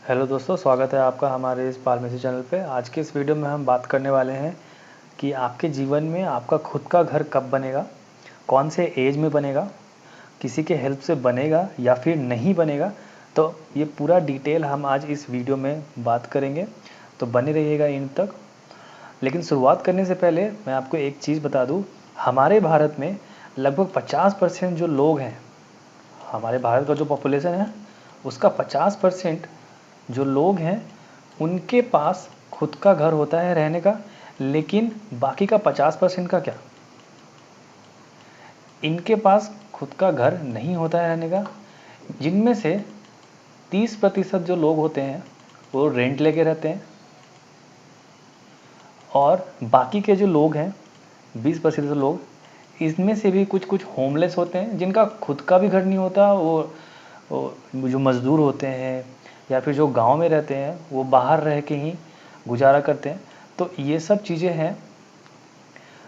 Hello दोस्तों, स्वागत है आपका हमारे इस फार्मेसी चैनल पे। आज के इस वीडियो में हम बात करने वाले हैं कि आपके जीवन में आपका खुद का घर कब बनेगा, कौन से एज में बनेगा, किसी के हेल्प से बनेगा या फिर नहीं बनेगा। तो ये पूरा डिटेल हम आज इस वीडियो में बात करेंगे, तो बने रहिएगा इन तक। लेकिन शुरुआत करने से पहले मैं आपको एक चीज़ बता दूँ। हमारे भारत में लगभग 50% जो लोग हैं, हमारे भारत का जो पॉपुलेशन है उसका 50% जो लोग हैं उनके पास खुद का घर होता है रहने का। लेकिन बाकी का 50% का क्या, इनके पास खुद का घर नहीं होता है रहने का। जिनमें से 30% जो लोग होते हैं वो रेंट लेके रहते हैं, और बाकी के जो लोग हैं 20% लोग, इसमें से भी कुछ कुछ होमलेस होते हैं जिनका खुद का भी घर नहीं होता। वो जो मज़दूर होते हैं या फिर जो गांव में रहते हैं वो बाहर रह के ही गुजारा करते हैं। तो ये सब चीज़ें हैं,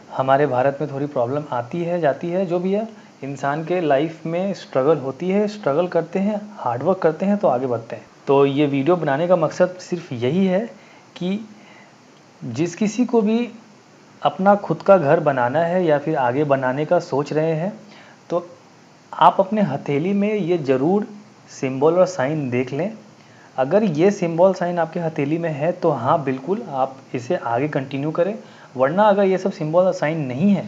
हमारे भारत में थोड़ी प्रॉब्लम आती है जाती है, जो भी है इंसान के लाइफ में स्ट्रगल होती है, स्ट्रगल करते हैं, हार्डवर्क करते हैं तो आगे बढ़ते हैं। तो ये वीडियो बनाने का मकसद सिर्फ यही है कि जिस किसी को भी अपना खुद का घर बनाना है या फिर आगे बनाने का सोच रहे हैं, तो आप अपने हथेली में ये ज़रूर सिंबल और साइन देख लें। अगर ये सिंबल साइन आपके हथेली में है तो हाँ बिल्कुल आप इसे आगे कंटिन्यू करें। वरना अगर ये सब सिंबल और साइन नहीं है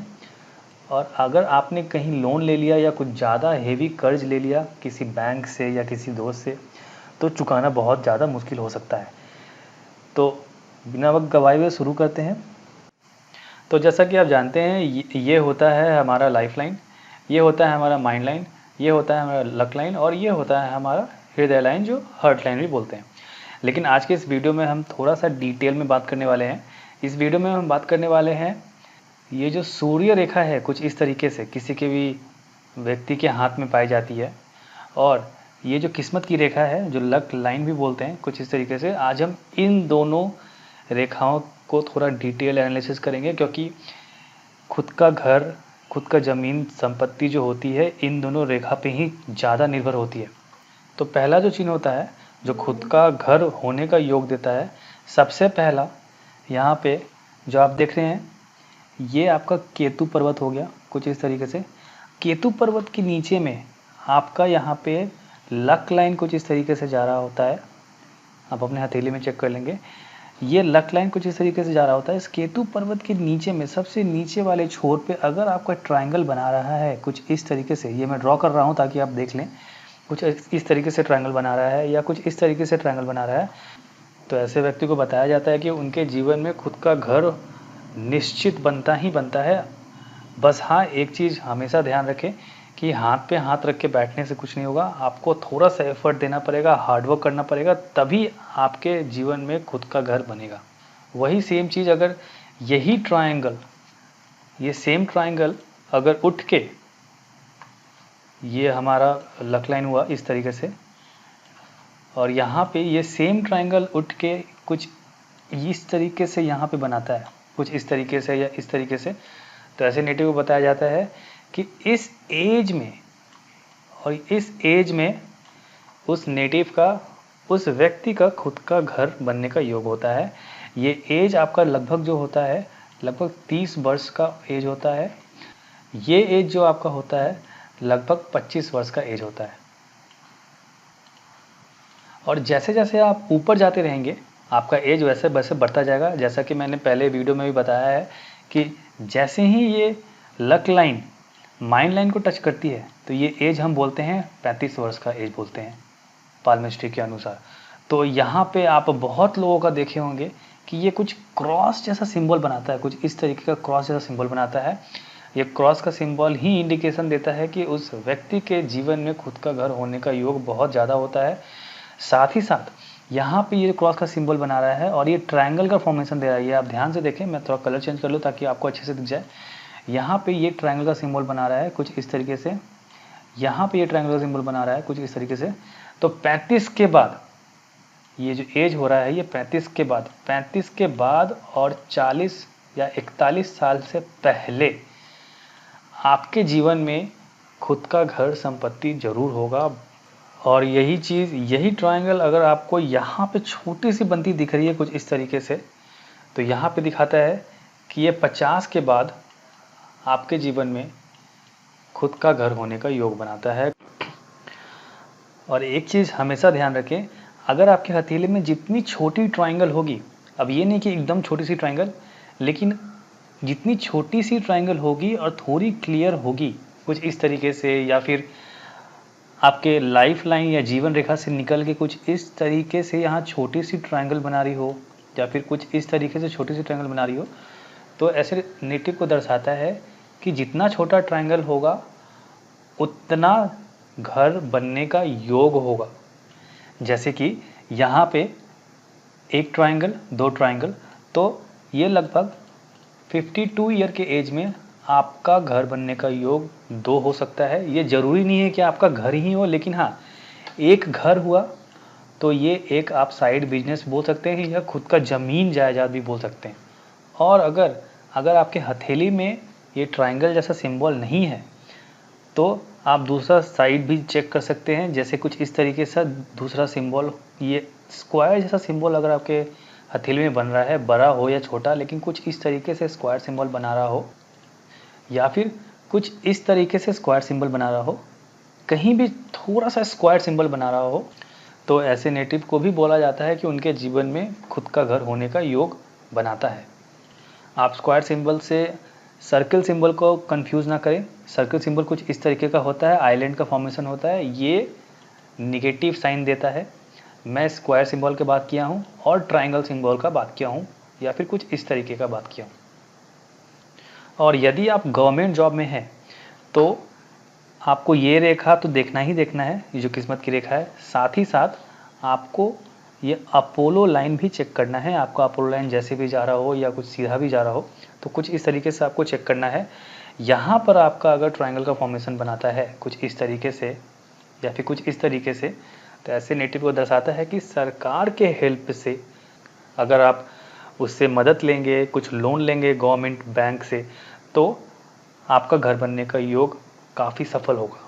और अगर आपने कहीं लोन ले लिया या कुछ ज़्यादा हेवी कर्ज ले लिया किसी बैंक से या किसी दोस्त से, तो चुकाना बहुत ज़्यादा मुश्किल हो सकता है। तो बिना वक्त गवाए हुए शुरू करते हैं। तो जैसा कि आप जानते हैं, ये होता है हमारा लाइफ लाइन, ये होता है हमारा माइंड लाइन, ये होता है हमारा लक लाइन, और ये होता है हमारा हृदय लाइन, जो हार्ट लाइन भी बोलते हैं। लेकिन आज के इस वीडियो में हम थोड़ा सा डिटेल में बात करने वाले हैं। इस वीडियो में हम बात करने वाले हैं, ये जो सूर्य रेखा है कुछ इस तरीके से किसी के भी व्यक्ति के हाथ में पाई जाती है, और ये जो किस्मत की रेखा है जो लक लाइन भी बोलते हैं कुछ इस तरीके से। आज हम इन दोनों रेखाओं को थोड़ा डिटेल एनालिसिस करेंगे, क्योंकि खुद का घर, खुद का ज़मीन संपत्ति जो होती है इन दोनों रेखा पे ही ज़्यादा निर्भर होती है। तो पहला जो चिन्ह होता है जो खुद का घर होने का योग देता है, सबसे पहला यहाँ पे जो आप देख रहे हैं ये आपका केतु पर्वत हो गया कुछ इस तरीके से। केतु पर्वत के नीचे में आपका यहाँ पे लक लाइन कुछ इस तरीके से जा रहा होता है। आप अपने हथेली में चेक कर लेंगे, ये लक लाइन कुछ इस तरीके से जा रहा होता है। इस केतु पर्वत के नीचे में सबसे नीचे वाले छोर पे अगर आपका ट्रायंगल बना रहा है कुछ इस तरीके से, ये मैं ड्रॉ कर रहा हूँ ताकि आप देख लें, कुछ इस तरीके से ट्रायंगल बना रहा है या कुछ इस तरीके से ट्रायंगल बना रहा है, तो ऐसे व्यक्ति को बताया जाता है कि उनके जीवन में खुद का घर निश्चित बनता ही बनता है। बस हाँ, एक चीज़ हमेशा ध्यान रखें कि हाथ पे हाथ रख के बैठने से कुछ नहीं होगा। आपको थोड़ा सा एफर्ट देना पड़ेगा, हार्डवर्क करना पड़ेगा, तभी आपके जीवन में खुद का घर बनेगा। वही सेम चीज़ अगर यही ट्रायंगल, ये सेम ट्रायंगल अगर उठ के, ये हमारा लक लाइन हुआ इस तरीके से, और यहाँ पे ये सेम ट्रायंगल उठ के कुछ इस तरीके से यहाँ पे बनाता है, कुछ इस तरीके से या इस तरीके से, तो ऐसे नेटिव को बताया जाता है कि इस एज में और इस एज में उस नेटिव का, उस व्यक्ति का खुद का घर बनने का योग होता है। ये एज आपका लगभग जो होता है लगभग 30 वर्ष का एज होता है। ये एज जो आपका होता है लगभग 25 वर्ष का एज होता है। और जैसे जैसे आप ऊपर जाते रहेंगे आपका एज वैसे वैसे बढ़ता जाएगा। जैसा कि मैंने पहले वीडियो में भी बताया है कि जैसे ही ये लक लाइन माइंड लाइन को टच करती है तो ये एज हम बोलते हैं 35 वर्ष का एज बोलते हैं पाल्मेस्ट्री के अनुसार। तो यहाँ पे आप बहुत लोगों का देखे होंगे कि ये कुछ क्रॉस जैसा सिंबल बनाता है, कुछ इस तरीके का क्रॉस जैसा सिंबल बनाता है। ये क्रॉस का सिंबल ही इंडिकेशन देता है कि उस व्यक्ति के जीवन में खुद का घर होने का योग बहुत ज़्यादा होता है। साथ ही साथ यहाँ पे ये क्रॉस का सिंबल बना रहा है और ये ट्रायंगल का फॉर्मेशन दे रहा है। ये आप ध्यान से देखें, मैं थोड़ा कलर चेंज कर लूँ ताकि आपको अच्छे से दिख जाए। यहाँ पे ये ट्रायंगल का सिंबल बना रहा है कुछ इस तरीके से, यहाँ पे ये ट्रायंगल का सिंबल बना रहा है कुछ इस तरीके से। तो 35 के बाद ये जो एज हो रहा है ये 35 के बाद और 40 या 41 साल से पहले आपके जीवन में खुद का घर संपत्ति जरूर होगा। और यही चीज़, यही ट्रायंगल अगर आपको यहाँ पे छोटी सी बनती दिख रही है कुछ इस तरीके से, तो यहाँ पे दिखाता है कि ये 50 के बाद आपके जीवन में खुद का घर होने का योग बनाता है। और एक चीज़ हमेशा ध्यान रखें, अगर आपके हथेली में जितनी छोटी ट्रायंगल होगी, अब ये नहीं कि एकदम छोटी सी ट्रायंगल, लेकिन जितनी छोटी सी ट्रायंगल होगी और थोड़ी क्लियर होगी कुछ इस तरीके से, या फिर आपके लाइफ लाइन या जीवन रेखा से निकल के कुछ इस तरीके से यहाँ छोटी सी ट्रायंगल बना रही हो, या फिर कुछ इस तरीके से छोटी सी ट्रायंगल बना रही हो, तो ऐसे नेटिव को दर्शाता है कि जितना छोटा ट्रायंगल होगा उतना घर बनने का योग होगा। जैसे कि यहाँ पे एक ट्रायंगल, दो ट्रायंगल, तो ये लगभग 52 ईयर के एज में आपका घर बनने का योग 2 हो सकता है। ये ज़रूरी नहीं है कि आपका घर ही हो, लेकिन हाँ, एक घर हुआ तो ये एक आप साइड बिजनेस बोल सकते हैं या खुद का ज़मीन जायदाद भी बोल सकते हैं। और अगर आपके हथेली में ये ट्रायंगल जैसा सिंबल नहीं है, तो आप दूसरा साइड भी चेक कर सकते हैं। जैसे कुछ इस तरीके से दूसरा सिंबल, ये स्क्वायर जैसा सिंबल अगर आपके हथेली में बन रहा है, बड़ा हो या छोटा, लेकिन कुछ इस तरीके से स्क्वायर सिंबल बना रहा हो, या फिर कुछ इस तरीके से स्क्वायर सिंबल बना रहा हो, कहीं भी थोड़ा सा स्क्वायर सिंबल बना रहा हो, तो ऐसे नेटिव को भी बोला जाता है कि उनके जीवन में खुद का घर होने का योग बनाता है। आप स्क्वायर सिंबल से सर्कल सिंबल को कंफ्यूज ना करें। सर्कल सिंबल कुछ इस तरीके का होता है, आइलैंड का फॉर्मेशन होता है, ये निगेटिव साइन देता है। मैं स्क्वायर सिंबल की बात किया हूँ और ट्रायंगल सिंबल का बात किया हूँ, या फिर कुछ इस तरीके का बात किया हूँ। और यदि आप गवर्नमेंट जॉब में हैं तो आपको ये रेखा तो देखना ही देखना है, ये जो किस्मत की रेखा है। साथ ही साथ आपको ये अपोलो लाइन भी चेक करना है। आपका अपोलो लाइन जैसे भी जा रहा हो या कुछ सीधा भी जा रहा हो, तो कुछ इस तरीके से आपको चेक करना है। यहाँ पर आपका अगर ट्रायंगल का फॉर्मेशन बनाता है कुछ इस तरीके से या फिर कुछ इस तरीके से, तो ऐसे नेटिव को दर्शाता है कि सरकार के हेल्प से अगर आप उससे मदद लेंगे, कुछ लोन लेंगे गवर्नमेंट बैंक से, तो आपका घर बनने का योग काफ़ी सफल होगा।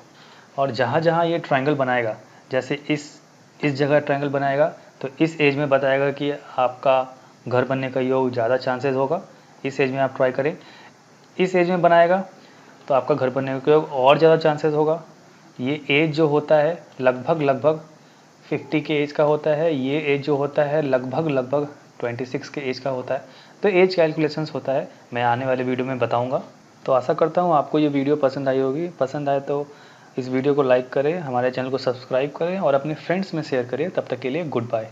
और जहाँ जहाँ ये ट्रायंगल बनाएगा, जैसे इस जगह ट्रायंगल बनाएगा, तो इस एज में बताएगा कि आपका घर बनने का योग ज़्यादा चांसेस होगा। इस एज में आप ट्राई करें। इस एज में बनाएगा तो आपका घर बनने का योग और ज़्यादा चांसेस होगा। ये एज जो होता है लगभग 50 के एज का होता है। ये एज जो होता है लगभग 26 के एज का होता है। तो एज कैलकुलेशंस होता है, मैं आने वाले वीडियो में बताऊंगा। तो आशा करता हूँ आपको ये वीडियो पसंद आई होगी। पसंद आए तो इस वीडियो को लाइक करें, हमारे चैनल को सब्सक्राइब करें और अपने फ्रेंड्स में शेयर करें। तब तक के लिए गुड बाय।